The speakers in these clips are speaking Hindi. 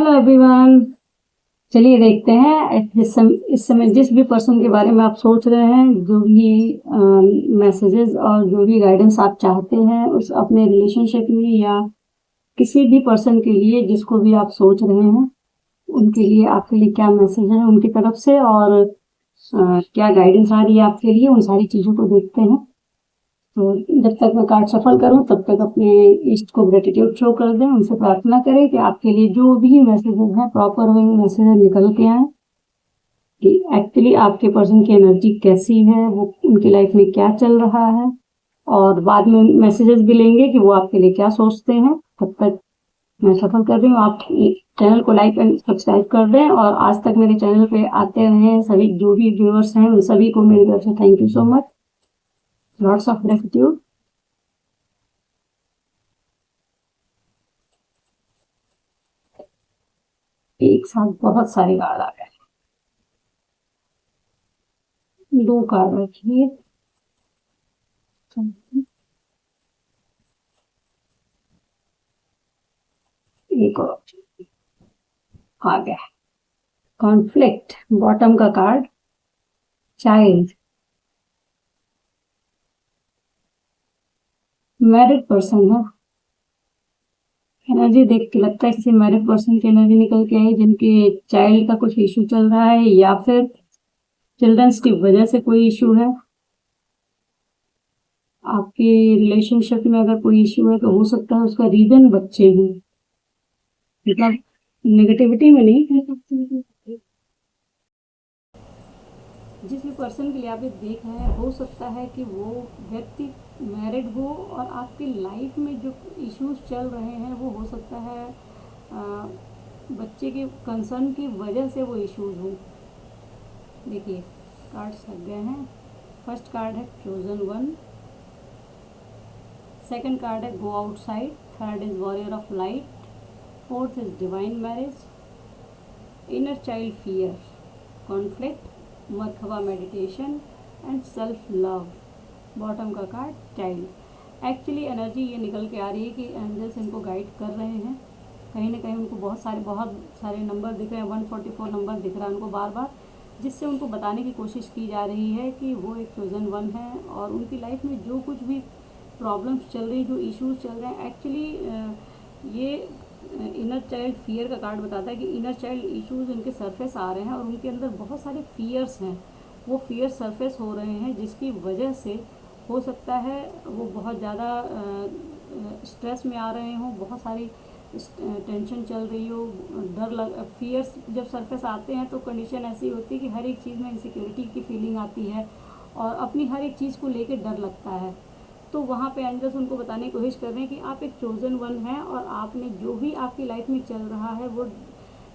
Hello everyone. चलिए देखते हैं इस समय जिस भी पर्सन के बारे में आप सोच रहे हैं, जो भी मैसेजेस और जो भी गाइडेंस आप चाहते हैं उस अपने रिलेशनशिप में या किसी भी पर्सन के लिए जिसको भी आप सोच रहे हैं, उनके लिए आपके लिए क्या मैसेज है उनकी तरफ से और क्या गाइडेंस आ रही है आपके लिए, उन सारी चीज़ों को देखते हैं। तो जब तक मैं कार्ड सफल करूं तब तक अपने इष्ट को ग्रेटिट्यूड शो कर दें, उनसे प्रार्थना करें कि आपके लिए जो भी मैसेजेस हैं प्रॉपर वे मैसेजेस निकल के आए कि एक्चुअली आपके पर्सन की एनर्जी कैसी है, वो उनकी लाइफ में क्या चल रहा है, और बाद में मैसेजेस भी लेंगे कि वो आपके लिए क्या सोचते हैं। तब तक मैं सफल कर रही हूँ। आप चैनल को लाइक एंड सब्सक्राइब कर दें और आज तक मेरे चैनल पे आते रहे सभी जो भी व्यूअर्स हैं उन सभी को मेरी तरफ से thank you so much, lots of gratitude. एक साथ बहुत सारे कार्ड आ गए। 2 कार्ड रखिए। एक और आ गया कॉन्फ्लिक्ट, बॉटम का कार्ड चाइल्ड, मैरिड पर्सन है। एनर्जी देख के लगता है किसी मैरिड पर्सन की एनर्जी निकल के आई जिनके चाइल्ड का कुछ इशू चल रहा है या फिर चिल्ड्रंस की वजह से कोई इशू है। आपके रिलेशनशिप में अगर कोई इशू है तो हो सकता है उसका रीजन बच्चे हैं, मतलब नेगेटिविटी में नहीं। जिस भी पर्सन के लिए आप ये देख रहे हैं हो सकता है कि वो व्यक्ति मैरिड हो और आपकी लाइफ में जो इश्यूज चल रहे हैं वो हो सकता है बच्चे के कंसर्न की वजह से वो इश्यूज हो। देखिए कार्ड्स लग गए हैं। फर्स्ट कार्ड है चोजन वन, सेकंड कार्ड है go outside, third is warrior of light, fourth is divine marriage, inner child fear, conflict, मरखबा meditation and self love. Bottom का कार्ड चाइल्ड। एक्चुअली एनर्जी ये निकल के आ रही है कि एंजल्स इनको गाइड कर रहे हैं। कहीं ना कहीं उनको बहुत सारे नंबर दिख रहे हैं, 144 नंबर दिख रहा है उनको बार बार, जिससे उनको बताने की कोशिश की जा रही है कि वो एक चोजन वन है और उनकी लाइफ में जो कुछ भी प्रॉब्लम्स चल रही, जो इश्यूज चल रहे हैं, एक्चुअली ये इनर चाइल्ड फियर का कार्ड बताता है कि इनर चाइल्ड इश्यूज उनके सरफेस आ रहे हैं और उनके अंदर बहुत सारे फियर्स हैं। वो फियर सरफेस हो रहे हैं जिसकी वजह से हो सकता है वो बहुत ज़्यादा स्ट्रेस में आ रहे हों, बहुत सारी टेंशन चल रही हो, फियर्स जब सरफेस आते हैं तो कंडीशन ऐसी होती है कि हर एक चीज़ में इनसिक्योरिटी की फीलिंग आती है और अपनी हर एक चीज़ को लेकर डर लगता है। तो वहाँ पे एंजल्स उनको बताने की कोशिश कर रहे हैं कि आप एक चोजन वन हैं और आपने जो भी आपकी लाइफ में चल रहा है वो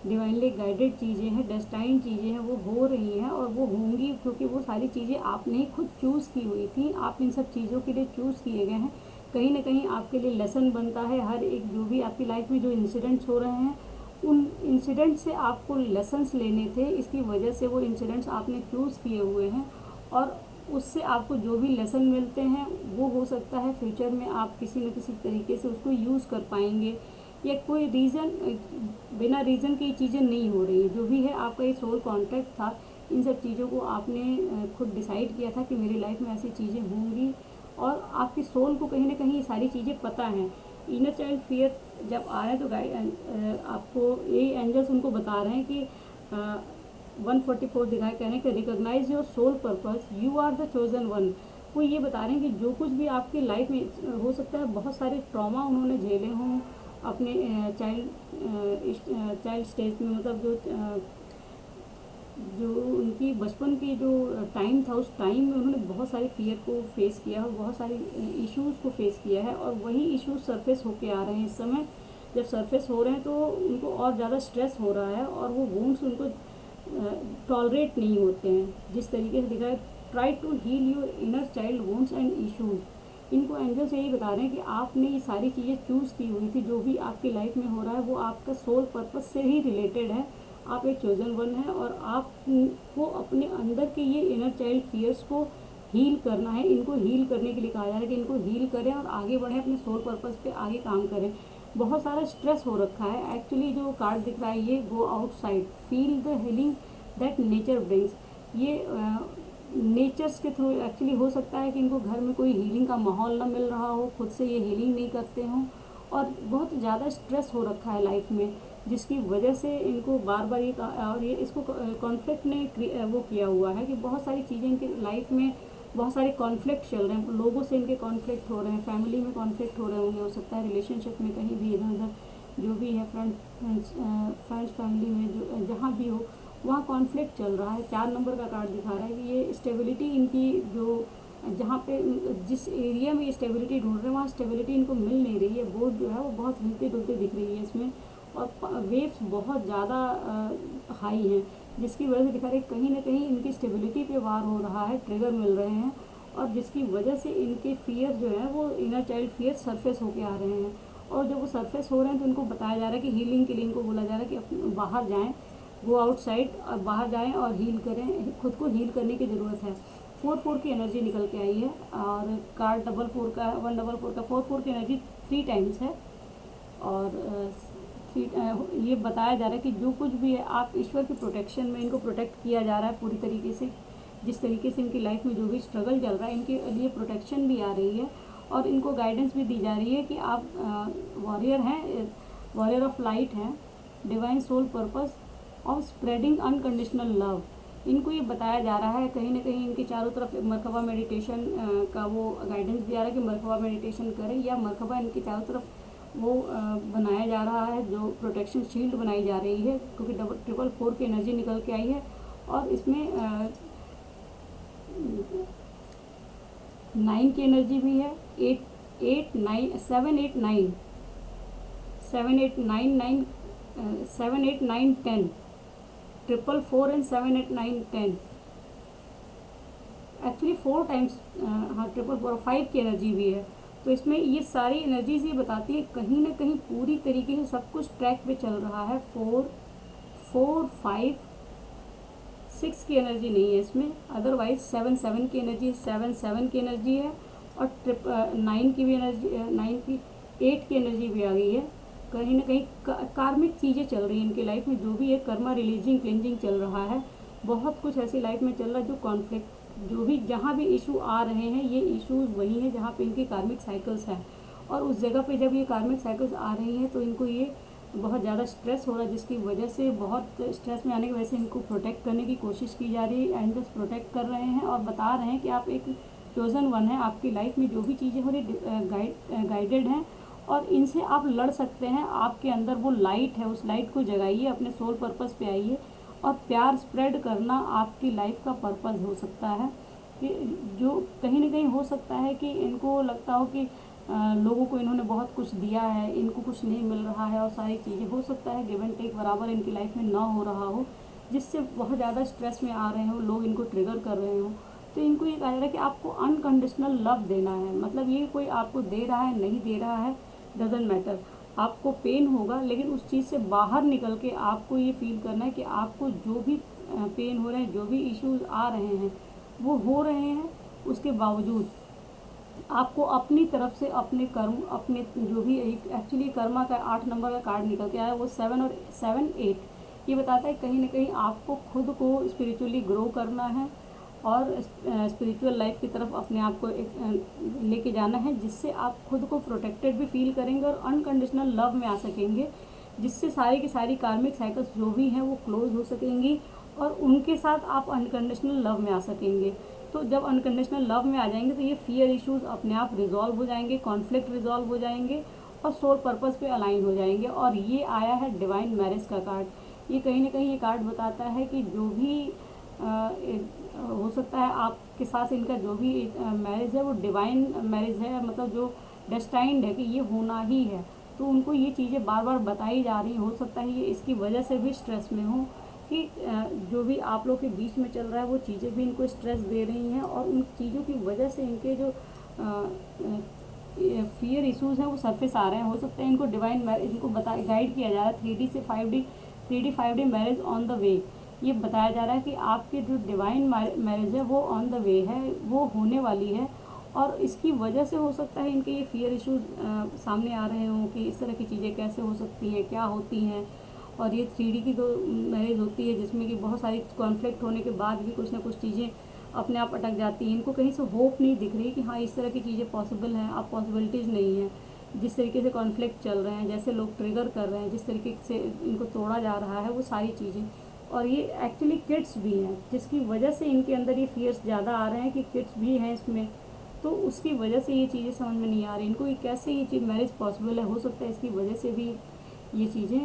डिवाइनली गाइडेड चीज़ें हैं, डेस्टाइन चीज़ें हैं, वो हो रही हैं और वो होंगी क्योंकि वो सारी चीज़ें आपने ही खुद चूज़ की हुई थी। आप इन सब चीज़ों के लिए चूज़ किए गए हैं। कहीं ना कहीं आपके लिए लेसन बनता है। हर एक जो भी आपकी लाइफ में जो इंसिडेंट्स हो रहे हैं उन इंसिडेंट से आपको लेसन्स लेने थे, इसकी वजह से वो इंसिडेंट्स आपने चूज़ किए हुए हैं और उससे आपको जो भी लेसन मिलते हैं वो हो सकता है फ्यूचर में आप किसी न किसी तरीके से उसको यूज़ कर पाएंगे या कोई रीज़न, बिना रीज़न की चीज़ें नहीं हो रही। जो भी है आपका ये सोल कॉन्ट्रैक्ट था, इन सब चीज़ों को आपने खुद डिसाइड किया था कि मेरी लाइफ में ऐसी चीज़ें होंगी और आपकी सोल को कहीं ना कहीं ये सारी चीज़ें पता हैं। इनर चाइल्ड फियर जब आए तो आपको यही एंजल्स उनको बता रहे हैं कि 144 दिखाए, कह रहे हैं कि recognize your soul purpose, you are the chosen one. वो ये बता रहे हैं कि जो कुछ भी आपकी लाइफ में हो सकता है, बहुत सारे ट्रॉमा उन्होंने झेले हों अपने चाइल्ड स्टेज में, मतलब जो उनकी बचपन की जो टाइम था उस टाइम में उन्होंने बहुत सारे फियर को फेस किया है, बहुत सारे इश्यूज़ को फेस किया है और वही इश्यूज सरफेस होके आ रहे हैं इस समय। जब सरफेस हो रहे हैं तो उनको और ज़्यादा स्ट्रेस हो रहा है और वो वुंड्स उनको टॉलरेट नहीं होते हैं। जिस तरीके से दिखा है, try to heal your inner child wounds and issues. इनको एंजल्स यही बता रहे हैं कि आपने ये सारी चीज़ें चूज़ की हुई थी। जो भी आपकी लाइफ में हो रहा है वो आपका सोल पर्पस से ही रिलेटेड है। आप एक चोजन वन है और आपको अपने अंदर के ये इनर चाइल्ड फियर्स को हील करना है। इनको हील करने के लिए कहा जा रहा है कि इनको हील करें और आगे बढ़ें, अपने सोल पर्पस पे आगे काम करें। बहुत सारा स्ट्रेस हो रखा है। एक्चुअली जो कार्ड दिख रहा है ये go outside, feel the healing that nature brings. ये नेचर्स के थ्रू एक्चुअली हो सकता है कि इनको घर में कोई हीलिंग का माहौल ना मिल रहा हो, खुद से ये हीलिंग नहीं करते हों, और बहुत ज़्यादा स्ट्रेस हो रखा है लाइफ में, जिसकी वजह से इनको बार बार ये और ये इसको कॉन्फ्लिक्ट ने वो किया हुआ है कि बहुत सारी चीज़ें इनकी लाइफ में, बहुत सारे कॉन्फ्लिक्ट चल रहे हैं, लोगों से इनके कॉन्फ्लिक्ट हो रहे हैं, फैमिली में कॉन्फ्लिक्ट हो रहे होंगे, हो सकता है रिलेशनशिप में कहीं भी इधर उधर जो भी है, फ्रेंड्स फैमिली में जो जहाँ भी हो वहाँ कॉन्फ्लिक्ट चल रहा है। 4 नंबर का कार्ड दिखा रहा है कि ये स्टेबिलिटी इनकी जो जहाँ पे जिस एरिया में ये स्टेबिलिटी ढूंढ रहे हैं वहाँ स्टेबिलिटी इनको मिल नहीं रही है। बोर्ड जो है वो बहुत हिलते डुलते दिख रही है इसमें, और वेव्स बहुत ज़्यादा हाई हैं, जिसकी वजह से दिखा रहे कहीं ना कहीं इनकी स्टेबिलिटी पे वार हो रहा है, ट्रिगर मिल रहे हैं, और जिसकी वजह से इनके फियर जो है वो इनर चाइल्ड फियर सरफेस होके आ रहे हैं। और जब वो सरफेस हो रहे हैं तो इनको बताया जा रहा है कि हीलिंग के लिए इनको बोला जा रहा है कि बाहर जाएँ, गो आउटसाइड, और बाहर जाएं और हील करें, खुद को हील करने की ज़रूरत है। 4-4 की एनर्जी निकल के आई है, और कार्ड 4-4 का 1-4 का 4-4 की एनर्जी 3 टाइम्स है। और ये बताया जा रहा है कि जो कुछ भी है आप ईश्वर के प्रोटेक्शन में, इनको प्रोटेक्ट किया जा रहा है पूरी तरीके से। जिस तरीके से इनकी लाइफ में जो भी स्ट्रगल चल रहा है इनके लिए प्रोटेक्शन भी आ रही है, और इनको गाइडेंस भी दी जा रही है कि आप वॉरियर हैं, वॉरियर ऑफ लाइट हैं, डिवाइन सोल पर्पस और स्प्रेडिंग अनकंडीशनल लव। इनको ये बताया जा रहा है कहीं ना कहीं इनके चारों तरफ मरकबा मेडिटेशन का वो गाइडेंस दिया रहा है कि मरकबा मेडिटेशन करें, या मरकबा इनके चारों तरफ वो बनाया जा रहा है, जो प्रोटेक्शन शील्ड बनाई जा रही है, क्योंकि 4-4 की एनर्जी निकल के आई है। और इसमें 9 की एनर्जी भी है, 8 9 7 8 9 7 8 9 9 7 8 9 10 4 एंड 7 8 9 10 एक्चुअली 4 टाइम्स, हाँ 4 5 की एनर्जी भी है। तो इसमें ये सारी एनर्जीज ये बताती है कहीं ना कहीं पूरी तरीके से सब कुछ ट्रैक पे चल रहा है। 4 5 6 की एनर्जी नहीं है इसमें, अदरवाइज 7 की एनर्जी, 7 की एनर्जी है, और 9 की भी एनर्जी, 9 की 8 की एनर्जी भी आ गई है। कहीं ना कहीं कार्मिक चीज़ें चल रही हैं इनकी लाइफ में, जो भी है कर्मा रिलीजिंग क्लिनजिंग चल रहा है, बहुत कुछ ऐसी लाइफ में चल रहा है जो कॉन्फ्लिक्ट, जो भी जहाँ भी इशू आ रहे हैं ये इश्यूज वही हैं जहाँ पे इनकी कार्मिक साइकिल्स हैं, और उस जगह पे जब ये कार्मिक साइकिल्स आ रही हैं तो इनको ये बहुत ज़्यादा स्ट्रेस हो रहा है, जिसकी वजह से बहुत स्ट्रेस में आने की वजह से इनको प्रोटेक्ट करने की कोशिश की जा रही है। एंजल्स प्रोटेक्ट कर रहे हैं और बता रहे हैं कि आप एक चोजन वन है, आपकी लाइफ में जो भी चीज़ें हो रही गाइडेड हैं, और इनसे आप लड़ सकते हैं। आपके अंदर वो लाइट है, उस लाइट को जगाइए, अपने सोल पर्पस पे आइए, और प्यार स्प्रेड करना आपकी लाइफ का पर्पस हो सकता है। कि जो कहीं ना कहीं हो सकता है कि इनको लगता हो कि लोगों को इन्होंने बहुत कुछ दिया है, इनको कुछ नहीं मिल रहा है, और सारी चीज़ें हो सकता है गिव एंड टेक बराबर इनकी लाइफ में ना हो रहा हो, जिससे बहुत ज़्यादा स्ट्रेस में आ रहे हो, लोग इनको ट्रिगर कर रहे हो। तो इनको ये कहा जा रहा है कि आपको अनकंडीशनल लव देना है, मतलब ये कोई आपको दे रहा है नहीं दे रहा है डजेंट मैटर, आपको पेन होगा, लेकिन उस चीज़ से बाहर निकल के आपको ये फील करना है कि आपको जो भी पेन हो रहे हैं, जो भी इश्यूज आ रहे हैं वो हो रहे हैं, उसके बावजूद आपको अपनी तरफ से अपने कर्म, अपने जो भी एक्चुअली कर्मा का 8 नंबर का कार्ड निकल के आया वो 7 और 7 8 ये बताता है कहीं ना कहीं आपको खुद को स्पिरिचुअली ग्रो करना है, और स्पिरिचुअल लाइफ की तरफ अपने आप को लेके जाना है, जिससे आप खुद को प्रोटेक्टेड भी फील करेंगे और अनकंडीशनल लव में आ सकेंगे, जिससे सारी की सारी कार्मिक साइकिल्स जो भी हैं वो क्लोज हो सकेंगी, और उनके साथ आप अनकंडीशनल लव में आ सकेंगे। तो जब अनकंडीशनल लव में आ जाएंगे तो ये फियर इश्यूज अपने आप रिजॉल्व हो जाएंगे, कॉन्फ्लिक्ट रिजॉल्व हो जाएंगे, और सोल पर्पस पे अलाइन हो जाएंगे। और ये आया है डिवाइन मैरिज का कार्ड। ये कहीं ना कहीं ये कार्ड बताता है कि जो भी हो सकता है आपके साथ इनका जो भी मैरिज है वो डिवाइन मैरिज है, मतलब जो डेस्टाइंड है कि ये होना ही है। तो उनको ये चीज़ें बार बार बताई जा रही, हो सकता है ये इसकी वजह से भी स्ट्रेस में हो कि जो भी आप लोग के बीच में चल रहा है वो चीज़ें भी इनको स्ट्रेस दे रही हैं, और उन चीज़ों की वजह से इनके जो फियर इश्यूज हैं वो सरफेस आ रहे हैं। हो सकता है इनको डिवाइन मैरिज, इनको गाइड किया जा रहा है 3D से 5D, 3D 5D marriage on the way. ये बताया जा रहा है कि आपकी जो डिवाइन मैरिज है वो ऑन द वे है, वो होने वाली है, और इसकी वजह से हो सकता है इनके ये फियर इश्यूज सामने आ रहे हों कि इस तरह की चीज़ें कैसे हो सकती हैं, क्या होती हैं। और ये 3D की जो मैरिज होती है जिसमें कि बहुत सारी कॉन्फ्लिक्ट होने के बाद भी कुछ ना कुछ चीज़ें अपने आप अटक जाती हैं। इनको कहीं से होप नहीं दिख रही कि हाँ इस तरह की चीज़ें पॉसिबल हैं, अब पॉसिबिलिटीज़ नहीं हैं। जिस तरीके से कॉन्फ्लिक्ट चल रहे हैं, जैसे लोग ट्रिगर कर रहे हैं, जिस तरीके से इनको तोड़ा जा रहा है, वो सारी चीज़ें, और ये एक्चुअली किड्स भी हैं जिसकी वजह से इनके अंदर ये फियर्स ज़्यादा आ रहे हैं कि किड्स भी हैं इसमें। तो उसकी वजह से ये चीज़ें समझ में नहीं आ रही इनको, ये कैसे ये चीज़ मैरिज पॉसिबल है। हो सकता है इसकी वजह से भी ये चीज़ें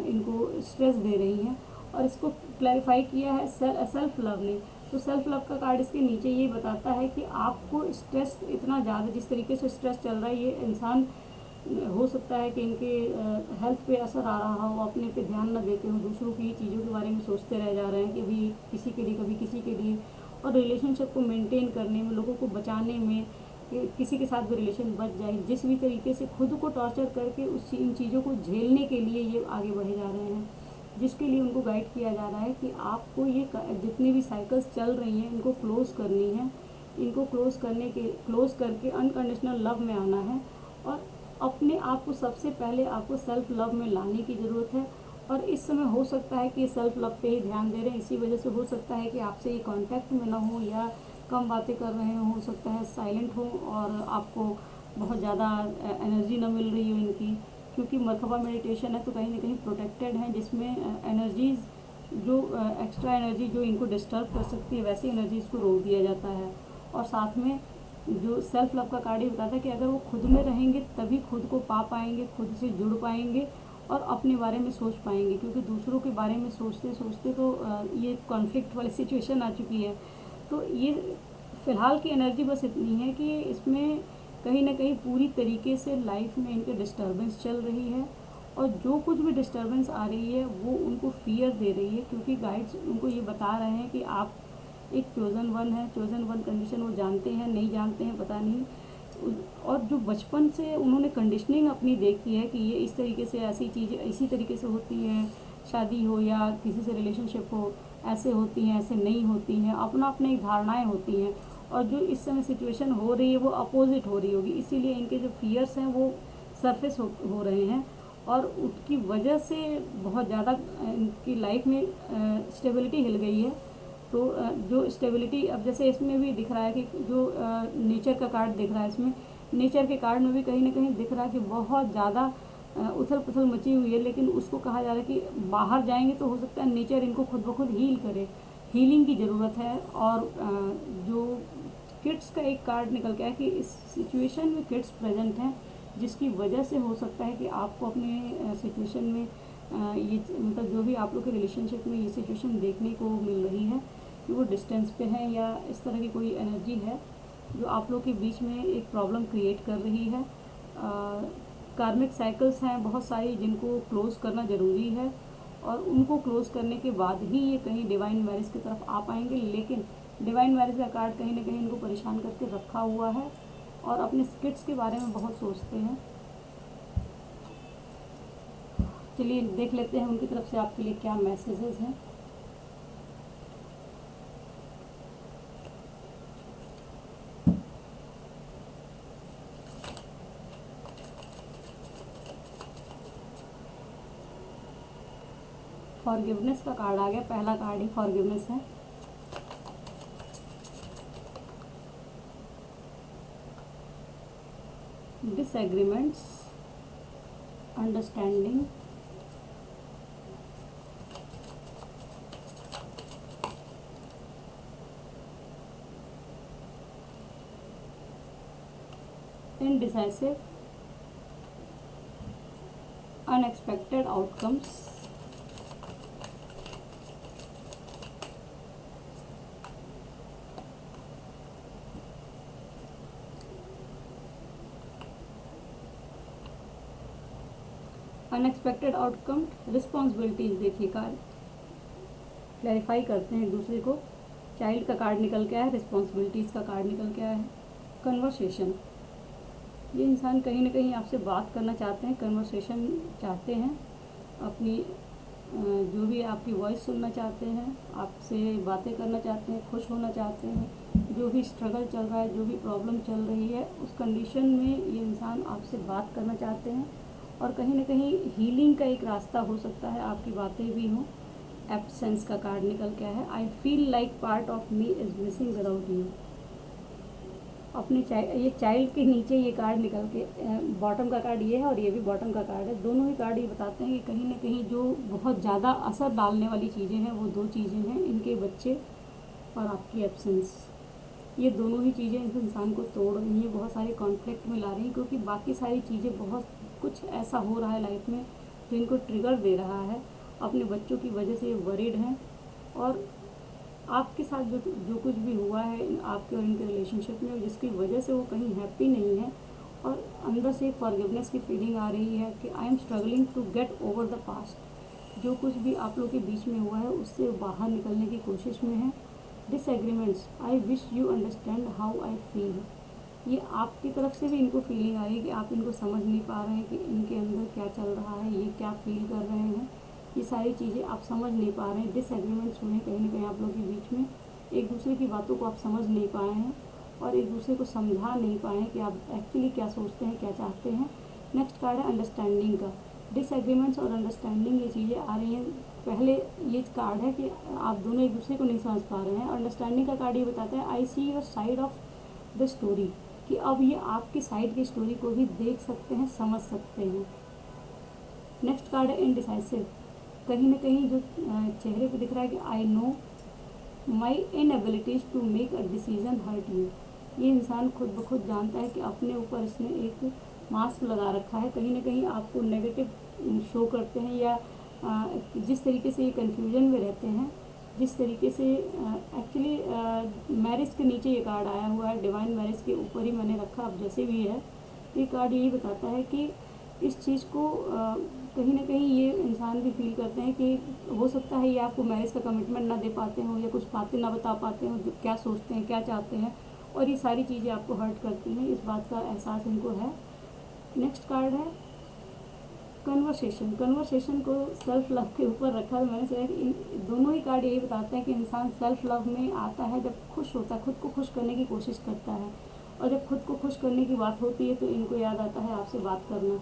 इनको स्ट्रेस दे रही हैं। और इसको क्लैरिफाई किया है सेल्फ लव ने। तो सेल्फ लव का कार्ड इसके नीचे ये बताता है कि आपको स्ट्रेस इतना ज़्यादा, जिस तरीके से स्ट्रेस चल रहा है, ये इंसान हो सकता है कि इनके हेल्थ पे असर आ रहा हो, अपने पे ध्यान न देते हो, दूसरों की चीज़ों के बारे में सोचते रह जा रहे हैं कि अभी किसी के लिए कभी किसी के लिए। और रिलेशनशिप को मेंटेन करने में, लोगों को बचाने में, किसी के साथ भी रिलेशन बच जाए, जिस भी तरीके से खुद को टॉर्चर करके इन चीज़ों को झेलने के लिए ये आगे बढ़े जा रहे हैं, जिसके लिए उनको गाइड किया जा रहा है कि आपको ये जितनी भी साइकिल्स चल रही हैं इनको क्लोज़ करनी है। इनको क्लोज़ करके अनकंडीशनल लव में आना है। और अपने आप को सबसे पहले आपको सेल्फ लव में लाने की ज़रूरत है। और इस समय हो सकता है कि सेल्फ लव पे ही ध्यान दे रहे हैं, इसी वजह से हो सकता है कि आपसे ये कांटेक्ट में ना हो, या कम बातें कर रहे हो सकता है साइलेंट हो, और आपको बहुत ज़्यादा एनर्जी ना मिल रही हो इनकी। क्योंकि मरकबा मेडिटेशन है तो कहीं ना कहीं प्रोटेक्टेड है, जिसमें एनर्जीज़ जो एक्स्ट्रा एनर्जी जो इनको डिस्टर्ब कर सकती है, वैसी एनर्जीज़ को रोक दिया जाता है। और साथ में जो सेल्फ लव का कार्ड ही बताता है कि अगर वो खुद में रहेंगे तभी खुद को पा पाएंगे, खुद से जुड़ पाएंगे और अपने बारे में सोच पाएंगे। क्योंकि दूसरों के बारे में सोचते सोचते तो ये कॉन्फ्लिक्ट वाली सिचुएशन आ चुकी है। तो ये फ़िलहाल की एनर्जी बस इतनी है कि इसमें कहीं ना कहीं पूरी तरीके से लाइफ में इनके डिस्टर्बेंस चल रही है। और जो कुछ भी डिस्टर्बेंस आ रही है वो उनको फियर दे रही है, क्योंकि गाइड्स उनको ये बता रहे हैं कि आप एक चोज़न वन है। चोज़न वन कंडीशन वो जानते हैं, नहीं जानते हैं पता नहीं। और जो बचपन से उन्होंने कंडीशनिंग अपनी देखी है कि ये इस तरीके से, ऐसी चीज़ें इसी तरीके से होती हैं, शादी हो या किसी से रिलेशनशिप हो, ऐसे होती हैं, ऐसे नहीं होती हैं, अपना अपनी धारणाएं होती हैं। और जो इस समय सिचुएशन हो रही है वो अपोजिट हो रही होगी, इसीलिए इनके जो फियर्स हैं वो सरफेस हो रहे हैं। और उसकी वजह से बहुत ज़्यादा इनकी लाइफ में स्टेबिलिटी हिल गई है। तो जो स्टेबिलिटी, अब जैसे इसमें भी दिख रहा है कि जो नेचर का कार्ड दिख रहा है, इसमें नेचर के कार्ड में भी कहीं ना कहीं दिख रहा है कि बहुत ज़्यादा उथल पुथल मची हुई है। लेकिन उसको कहा जा रहा है कि बाहर जाएंगे तो हो सकता है नेचर इनको खुद ब खुद हील करे, हीलिंग की ज़रूरत है। और जो किड्स का एक कार्ड निकल के आया कि इस सिचुएशन में किड्स प्रेजेंट हैं, जिसकी वजह से हो सकता है कि आपको अपने सिचुएशन में ये मतलब जो भी आप लोग के रिलेशनशिप में ये सिचुएशन देखने को मिल रही है कि वो डिस्टेंस पे है, या इस तरह की कोई एनर्जी है जो आप लोग के बीच में एक प्रॉब्लम क्रिएट कर रही है। कार्मिक साइकिल्स हैं बहुत सारी जिनको क्लोज़ करना ज़रूरी है, और उनको क्लोज़ करने के बाद ही ये कहीं डिवाइन मैरिज की तरफ आ पाएंगे। लेकिन डिवाइन मैरिज का कार्ड कहीं ना कहीं इनको परेशान करके रखा हुआ है, और अपने किड्स के बारे में बहुत सोचते हैं। चलिए देख लेते हैं उनकी तरफ से आपके लिए क्या मैसेजेस हैं। फॉरगिवनेस का कार्ड आ गया, पहला कार्ड ही फॉरगिवनेस है। Disagreements, understanding, indecisive, unexpected outcomes, unexpected outcome, responsibilities. देखिए कार्ड क्लैरिफाई करते हैं एक दूसरे को। चाइल्ड का कार्ड निकल के आया है, रिस्पॉन्सिबिलिटीज़ का कार्ड निकल के आया है। कन्वर्सेशन, ये इंसान कहीं ना कहीं आपसे बात करना चाहते हैं, कन्वर्सेशन चाहते हैं, अपनी जो भी आपकी वॉइस सुनना चाहते हैं, आपसे बातें करना चाहते हैं, खुश होना चाहते हैं, जो भी स्ट्रगल चल रहा है, जो भी प्रॉब्लम चल रही है, उस कंडीशन में ये इंसान आपसे बात करना चाहते हैं और कहीं ना कहीं हीलिंग का एक रास्ता हो सकता है, आपकी बातें भी हों। एब्सेंस का कार्ड निकल के आया है। I feel like part of me is missing without you. अपने ये चाइल्ड के नीचे ये कार्ड निकल के, बॉटम का कार्ड ये है और ये भी बॉटम का कार्ड है। दोनों ही कार्ड ये बताते हैं कि कहीं ना कहीं जो बहुत ज़्यादा असर डालने वाली चीज़ें हैं वो दो चीज़ें हैं, इनके बच्चे और आपकी एब्सेंस। ये दोनों ही चीज़ें इस इंसान को तोड़ रही हैं, बहुत सारे कॉन्फ्लिक्ट में ला रही हैं, क्योंकि बाकी सारी चीज़ें बहुत कुछ ऐसा हो रहा है लाइफ में जो इनको ट्रिगर दे रहा है। अपने बच्चों की वजह से ये वरीड हैं और आपके साथ जो कुछ भी हुआ है आपके और इनके रिलेशनशिप में, जिसकी वजह से वो कहीं हैप्पी नहीं है और अंदर से फॉरगिवनेस की फीलिंग आ रही है कि I am struggling to get over the past. जो कुछ भी आप लोगों के बीच में हुआ है उससे बाहर निकलने की कोशिश में है। Disagreements, I wish you understand how I feel. ये आपकी तरफ से भी इनको फीलिंग आ रही है कि आप इनको समझ नहीं पा रहे हैं कि इनके अंदर क्या चल रहा है, ये क्या फील कर रहे हैं, ये सारी चीज़ें आप समझ नहीं पा रहे हैं। डिसएग्रीमेंट्स हुए हैं कहीं ना कहीं आप लोगों के बीच में, एक दूसरे की बातों को आप समझ नहीं पाए हैं और एक दूसरे को समझा नहीं पाए हैं कि आप एक्चुअली क्या सोचते हैं, क्या चाहते हैं। नेक्स्ट कार्ड है अंडरस्टैंडिंग का। डिसएग्रीमेंट्स और अंडरस्टैंडिंग ये चीज़ें आ रही हैं। पहले ये कार्ड है कि आप दोनों एक दूसरे को नहीं समझ पा रहे हैं। अंडरस्टैंडिंग का कार्ड ये बताता है I see your side of the story, कि अब ये आपकी साइड की स्टोरी को भी देख सकते हैं, समझ सकते हैं। नेक्स्ट कार्ड है इनडिसाइसिव। कहीं ना कहीं जो चेहरे पे दिख रहा है कि I know my inabilities to make a decision hurt you. ये इंसान खुद ब खुद जानता है कि अपने ऊपर इसने एक मास्क लगा रखा है, कहीं ना कहीं आपको नेगेटिव शो करते हैं या जिस तरीके से ये कन्फ्यूजन में रहते हैं, जिस तरीके से एक्चुअली मैरिज के नीचे ये कार्ड आया हुआ है, डिवाइन मैरिज के ऊपर ही मैंने रखा, अब जैसे भी है ये कार्ड यही बताता है कि इस चीज़ को कहीं ना कहीं ये इंसान भी फील करते हैं कि हो सकता है ये आपको मैरिज का कमिटमेंट ना दे पाते हो या कुछ बातें ना बता पाते हो, जो क्या सोचते हैं, क्या चाहते हैं, और ये सारी चीज़ें आपको हर्ट करती हैं, इस बात का एहसास इनको है। नेक्स्ट कार्ड है कन्वर्सेशन। कन्वर्सेशन को सेल्फ लव के ऊपर रखा है मैंने सोचा कि इन दोनों ही कार्ड यही बताते हैं कि इंसान सेल्फ लव में आता है जब खुश होता है, खुद को खुश करने की कोशिश करता है, और जब खुद को खुश करने की बात होती है तो इनको याद आता है आपसे बात करना।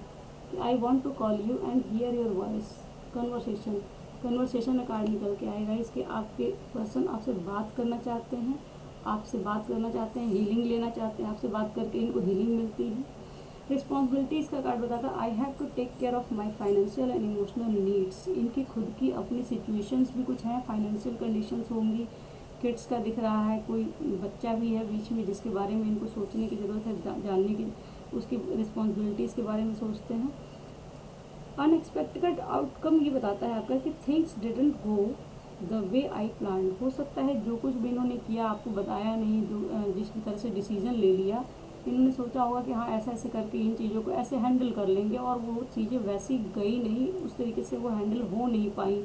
I want to call you and hear your voice. Conversation, conversation में कार्ड निकल के आएगा इसके, आपके पर्सन आपसे बात करना चाहते हैं, आपसे बात करना चाहते हैं, हीलिंग लेना चाहते हैं, आपसे बात करके इनको हीलिंग मिलती है। रिस्पॉन्सिबिलिटीज़ का कार्ड बताता है I have to take care of my financial and emotional needs. इनकी खुद की अपनी सिचुएशंस भी कुछ हैं, फाइनेंशियल कंडीशंस होंगी, किड्स का दिख रहा है, कोई बच्चा भी है बीच में जिसके बारे में इनको सोचने की ज़रूरत है, जानने की, उसकी रिस्पॉन्सिबिलिटीज़ के बारे में सोचते हैं। अनएक्सपेक्टेड आउटकम ये बताता है आपका कि things didn't go the way I plan. हो सकता है जो कुछ भी इन्होंने किया आपको बताया नहीं, जो जिस तरह से डिसीजन ले लिया, इन्होंने सोचा होगा कि हाँ ऐसा ऐसे करके इन चीज़ों को ऐसे हैंडल कर लेंगे, और वो चीज़ें वैसी गई नहीं, उस तरीके से वो हैंडल हो नहीं पाई।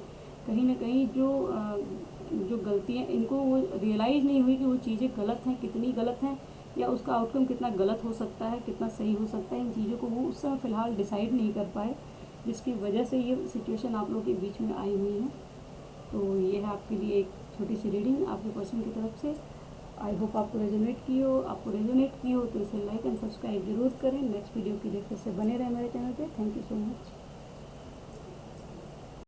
कहीं ना कहीं जो गलतियाँ इनको वो रियलाइज़ नहीं हुई कि वो चीज़ें गलत हैं, कितनी गलत हैं, या उसका आउटकम कितना गलत हो सकता है, कितना सही हो सकता है। इन चीज़ों को वो उस समय फ़िलहाल डिसाइड नहीं कर पाए, जिसकी वजह से ये सिचुएशन आप लोगों के बीच में आई हुई है। तो ये है आपके लिए एक छोटी सी रीडिंग आपके पर्सन की तरफ से। आई होप आपको रेजोनेट की हो तो इसे लाइक एंड सब्सक्राइब जरूर करें। नेक्स्ट वीडियो के लिए फिर से बने रहें मेरे चैनल पे। Thank you so much.